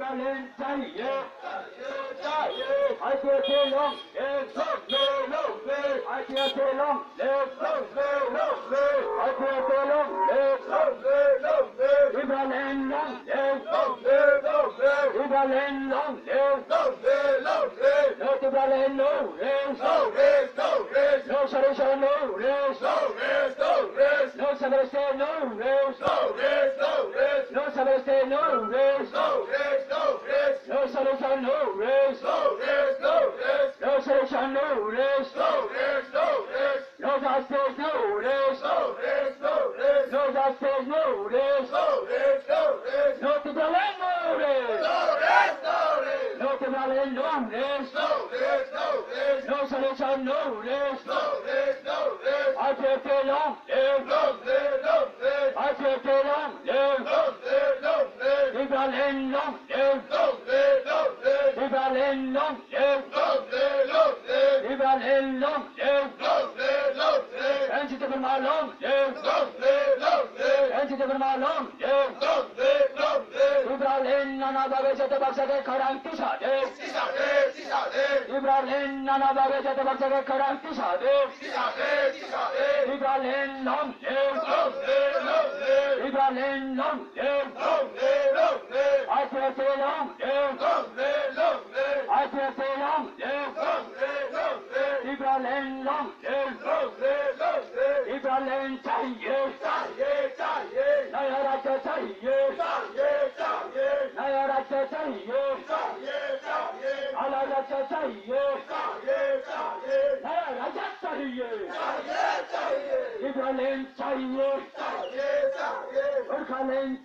Liberalen चाहिए ICSA long live ICSA long live ICSA long live Liberalen long live Liberalen long live No Liberalen no race No solution no race No Sabariste no race No Sabariste no race No solution no race No solution no race No justice no race No justice no race No Liberalen no race No Liberalen no race No solution no race ICSA long live ICSA long live Liberalen long live Liberalen long live Liberalen long live NCW long live NCW long live Liberalen नाना बाबे जते बक्से के खड़ांकी सादे Liberalen नाना बाबे जते बक्से के खड़ांकी सादे Liberalen long live Liberalen long live ICSA long live ICSA long live Liberalen long live Liberalen चाहिए नया राज्य चाहिए नया राज्य चाहिए अलग राज्य चाहिए नया राज्य चाहिए Liberalen चाहिए Liberalen चाहिए